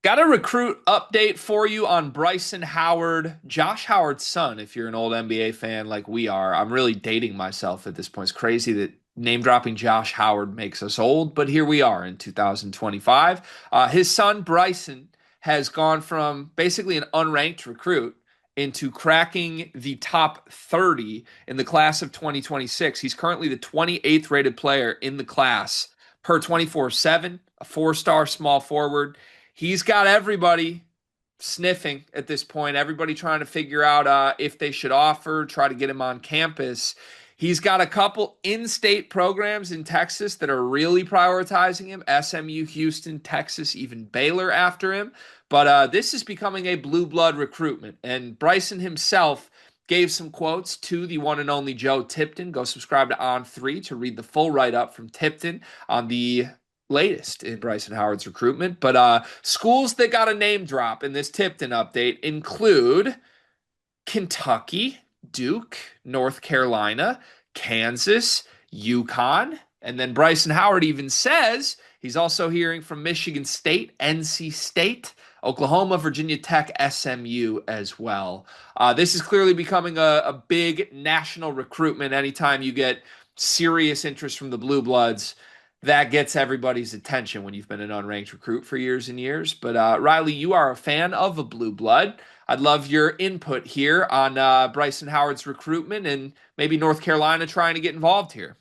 Got a recruit update for you on Bryson Howard, Josh Howard's son. If you're an old NBA fan like we are, I'm really dating myself at this point. It's crazy that name dropping Josh Howard makes us old, but here we are in 2025. His son, Bryson, has gone from basically an unranked recruit into cracking the top 30 in the class of 2026. He's currently the 28th rated player in the class per 24/7, a four-star small forward. He's got everybody sniffing at this point, everybody trying to figure out if they should offer, try to get him on campus. He's got a couple in-state programs in Texas that are really prioritizing him: SMU, Houston, Texas, even Baylor after him. But this is becoming a blue blood recruitment. And Bryson himself gave some quotes to the one and only Joe Tipton. Go subscribe to On3 to read the full write-up from Tipton on the latest in Bryson Howard's recruitment. But schools that got a name drop in this Tipton update include Kentucky, Duke, North Carolina, Kansas, UConn. And then Bryson Howard even says he's also hearing from Michigan State, NC State, Oklahoma, Virginia Tech, SMU as well. This is clearly becoming a big national recruitment. Anytime you get serious interest from the Blue Bloods, that gets everybody's attention when you've been an unranked recruit for years and years. But Riley, you are a fan of a Blue Blood. I'd love your input here on Bryson Howard's recruitment and maybe North Carolina trying to get involved here.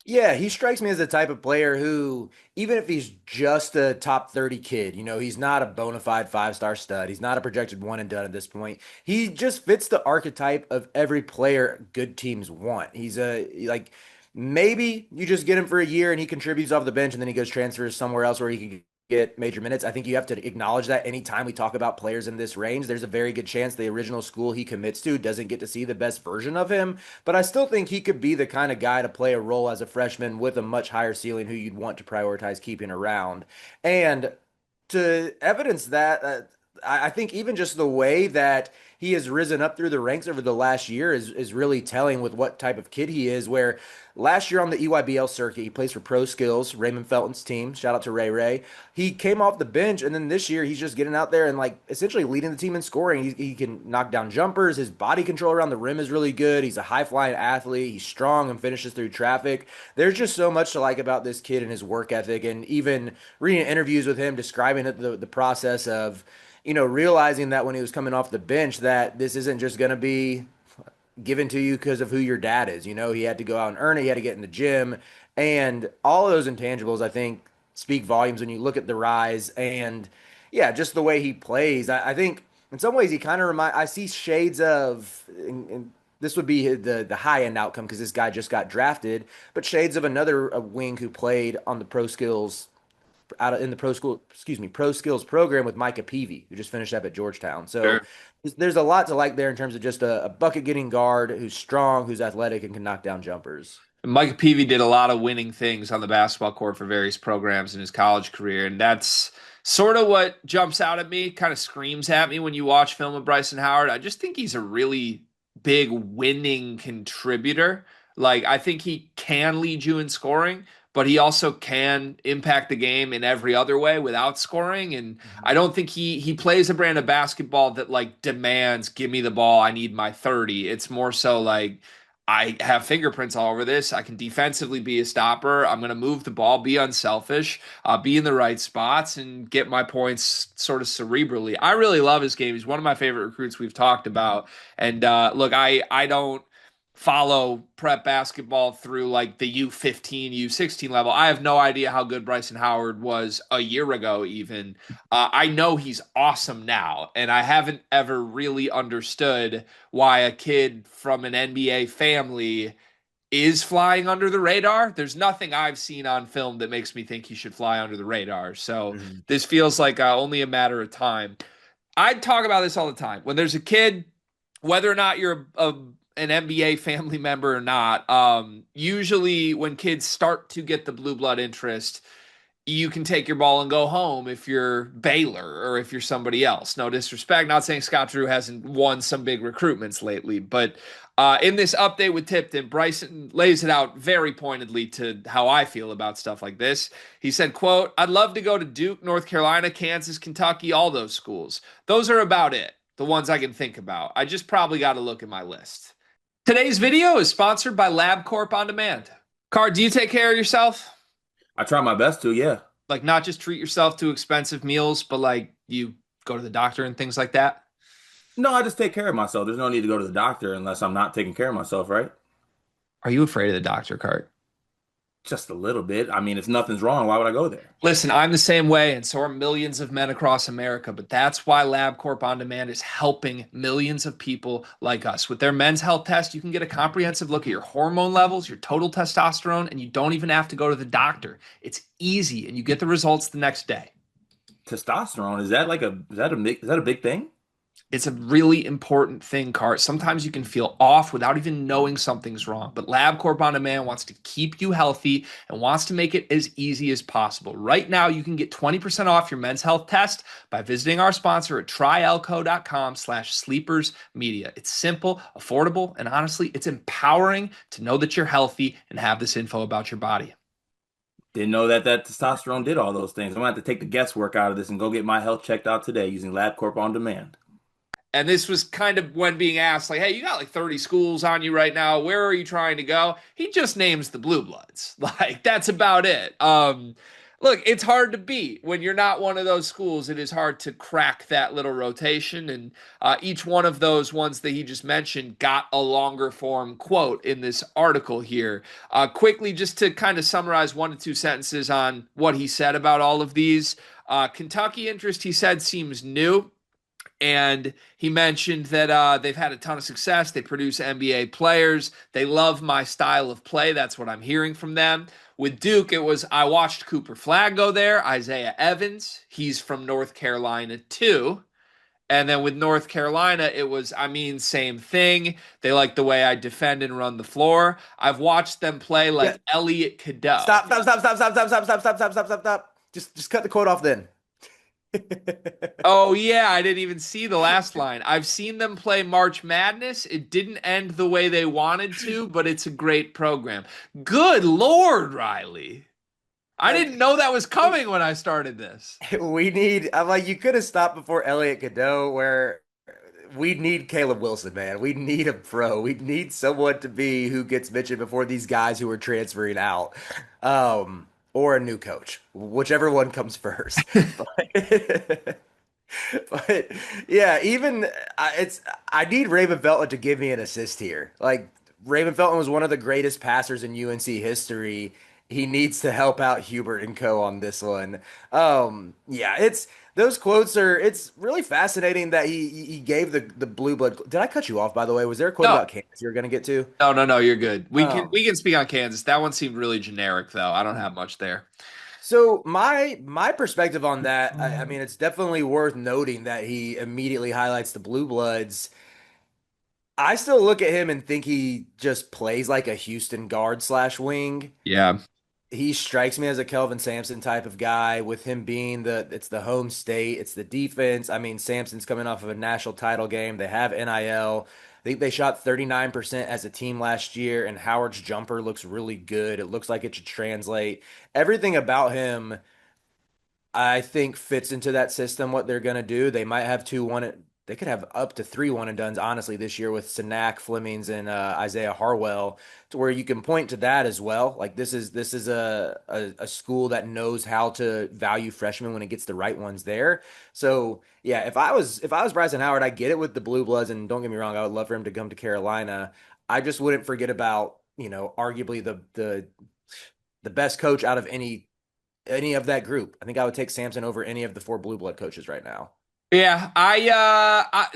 Yeah, he strikes me as the type of player who, even if he's just a top 30 kid, he's not a bona fide five-star stud. He's not a projected one and done at this point. He just fits the archetype of every player good teams want. He's like, maybe you just get him for a year and he contributes off the bench and then he goes transfers somewhere else where he can get major minutes. I think you have to acknowledge that anytime we talk about players in this range, there's a very good chance the original school he commits to doesn't get to see the best version of him. But I still think he could be the kind of guy to play a role as a freshman with a much higher ceiling who you'd want to prioritize keeping around. And to evidence that, I think even just the way that he has risen up through the ranks over the last year is really telling with what type of kid he is. Where last year on the EYBL circuit, he plays for Pro Skills, Raymond Felton's team. Shout out to Ray Ray. He came off the bench, and then this year he's just getting out there and like essentially leading the team in scoring. He can knock down jumpers. His body control around the rim is really good. He's a high flying athlete. He's strong and finishes through traffic. There's just so much to like about this kid and his work ethic. And even reading interviews with him describing the process of realizing that when he was coming off the bench, that this isn't just going to be given to you because of who your dad is. He had to go out and earn it. He had to get in the gym. And all of those intangibles, I think, speak volumes when you look at the rise and, yeah, just the way he plays. I think in some ways he kind of I see shades of, and this would be the high end outcome because this guy just got drafted, but shades of another wing who played on the pro skills in the pro skills program with Micah Peavy, who just finished up at Georgetown. So Sure. there's a lot to like there in terms of just a bucket getting guard who's strong, who's athletic, and can knock down jumpers. Mike Peavy did a lot of winning things on the basketball court for various programs in his college career, and that's sort of what jumps out at me, kind of screams at me when you watch film of Bryson Howard. I just think he's a really big winning contributor. Like, I think he can lead you in scoring, but he also can impact the game in every other way without scoring. And I don't think he plays a brand of basketball that like demands, give me the ball, I need my 30. It's more so like, I have fingerprints all over this. I can defensively be a stopper. I'm going to move the ball, be unselfish, be in the right spots, and get my points sort of cerebrally. I really love his game. He's one of my favorite recruits we've talked about. And look, I don't follow prep basketball through like the U15, U16 level. I have no idea how good Bryson Howard was a year ago, even. I know he's awesome now, and I haven't ever really understood why a kid from an NBA family is flying under the radar. There's nothing I've seen on film that makes me think he should fly under the radar. So Mhm. this feels like only a matter of time. I talk about this all the time. When there's a kid, whether or not you're an NBA family member or not, usually when kids start to get the blue blood interest, you can take your ball and go home if you're Baylor or if you're somebody else. No disrespect. Not saying Scott Drew hasn't won some big recruitments lately, but in this update with Tipton, Bryson lays it out very pointedly to how I feel about stuff like this. He said, quote, I'd love to go to Duke, North Carolina, Kansas, Kentucky, all those schools. Those are about it, the ones I can think about. I just probably got to look at my list. Today's video is sponsored by LabCorp On Demand. Car, do you take care of yourself? I try my best to, yeah. Like not just treat yourself to expensive meals, but like you go to the doctor and things like that? No, I just take care of myself. There's no need to go to the doctor unless I'm not taking care of myself, right? Are you afraid of the doctor, Cart? Just a little bit. I mean, if nothing's wrong, why would I go there? Listen, I'm the same way, and so are millions of men across America. But that's why LabCorp On Demand is helping millions of people like us. With their men's health test, you can get a comprehensive look at your hormone levels, your total testosterone, and you don't even have to go to the doctor. It's easy, and you get the results the next day. Testosterone, is that a big thing? It's a really important thing, Cart. Sometimes you can feel off without even knowing something's wrong. But LabCorp On Demand wants to keep you healthy and wants to make it as easy as possible. Right now, you can get 20% off your men's health test by visiting our sponsor at tryelco.com/sleepersmedia. It's simple, affordable, and honestly, it's empowering to know that you're healthy and have this info about your body. Didn't know that testosterone did all those things. I'm gonna have to take the guesswork out of this and go get my health checked out today using LabCorp On Demand. And this was kind of when being asked, like, hey, you got like 30 schools on you right now. Where are you trying to go? He just names the Blue Bloods. Like, that's about it. Look, it's hard to beat. When you're not one of those schools, it is hard to crack that little rotation. And each one of those ones that he just mentioned got a longer form quote in this article here. Quickly, just to kind of summarize 1 to 2 sentences on what he said about all of these. Kentucky interest, he said, seems new. And he mentioned that they've had a ton of success. They produce NBA players. They love my style of play. That's what I'm hearing from them. With Duke, it was I watched Cooper Flagg go there, Isaiah Evans. He's from North Carolina too. And then with North Carolina, it was, I mean, same thing. They like the way I defend and run the floor. I've watched them play Yeah. like Elliot Cadeau. Stop. Just cut the quote off then. Oh, yeah, I didn't even see the last line. I've seen them play March Madness. It didn't end the way they wanted to, but it's a great program. Good Lord, Riley. I didn't know that was coming when I started this. I'm like, you could have stopped before Elliot Cadeau, where we need Caleb Wilson, man. We need a pro. We need someone to be who gets mentioned before these guys who are transferring out. Or a new coach, whichever one comes first. But, but yeah, I need Raven Felton to give me an assist here. Like Raven Felton was one of the greatest passers in UNC history. He needs to help out Hubert and co on this one. Yeah, it's those quotes are. It's really fascinating that he gave the blue blood. Did I cut you off, by the way? Was there a quote No, about Kansas you were gonna get to? no, you're good. We can Oh. we can speak on Kansas. That one seemed really generic, though. I don't have much there. So my perspective on that, I mean, it's definitely worth noting that he immediately highlights the Blue Bloods. I still look at him and think he just plays like a Houston guard slash wing. Yeah. He strikes me as a Kelvin Sampson type of guy with him being it's the home state, it's the defense. I mean, Sampson's coming off of a national title game. They have NIL. I think they shot 39% as a team last year, and Howard's jumper looks really good. It looks like it should translate. Everything about him, I think, fits into that system, what they're going to do. They might have they could have up to three one and dones, honestly, this year with Sanak, Flemings, and Isaiah Harwell, to where you can point to that as well. Like this is a school that knows how to value freshmen when it gets the right ones there. So yeah, if I was Bryson Howard, I get it with the Blue Bloods, and don't get me wrong, I would love for him to come to Carolina. I just wouldn't forget about, arguably the best coach out of any of that group. I think I would take Sampson over any of the four blue blood coaches right now. Yeah, I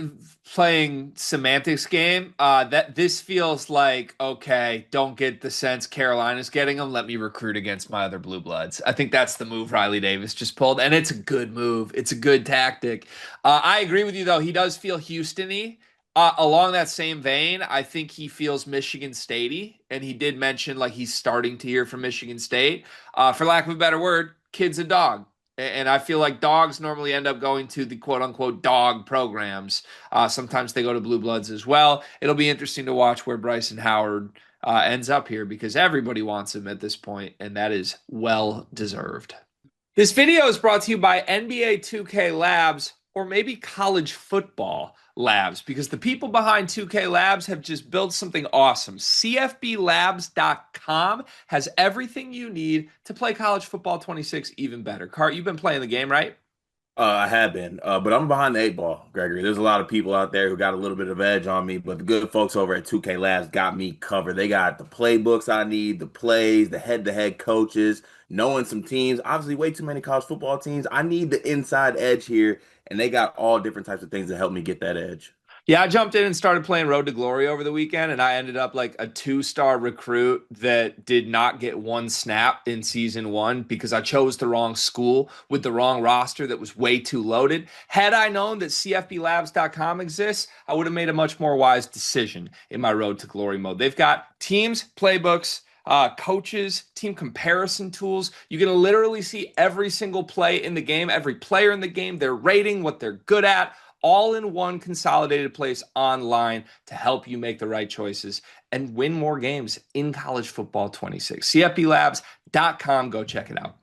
playing semantics game. That this feels like okay. Don't get the sense Carolina's getting them. Let me recruit against my other blue bloods. I think that's the move Riley Davis just pulled, and it's a good move. It's a good tactic. I agree with you though. He does feel Houston-y. Along that same vein, I think he feels Michigan State-y, and he did mention like he's starting to hear from Michigan State. For lack of a better word, kid's a dog. And I feel like dogs normally end up going to the quote unquote dog programs. Sometimes they go to Blue Bloods as well. It'll be interesting to watch where Bryson Howard ends up here because everybody wants him at this point, and that is well deserved. This video is brought to you by NBA 2K Labs, or maybe college football labs, because the people behind 2K Labs have just built something awesome. CFBLabs.com has everything you need to play college football 26 even better. Cart, you've been playing the game, right? I have been, but I'm behind the eight ball, Gregory. There's a lot of people out there who got a little bit of edge on me, but the good folks over at 2K Labs got me covered. They got the playbooks I need, the plays, the head-to-head coaches, knowing some teams. Obviously, way too many college football teams. I need the inside edge here, and they got all different types of things to help me get that edge. Yeah, I jumped in and started playing Road to Glory over the weekend, and I ended up like a 2-star recruit that did not get one snap in season 1 because I chose the wrong school with the wrong roster that was way too loaded. Had I known that CFBLabs.com exists, I would have made a much more wise decision in my Road to Glory mode. They've got teams, playbooks, coaches, team comparison tools. You can literally see every single play in the game, every player in the game, their rating, what they're good at, all in one consolidated place online to help you make the right choices and win more games in college football 26. CFBLabs.com. Go check it out.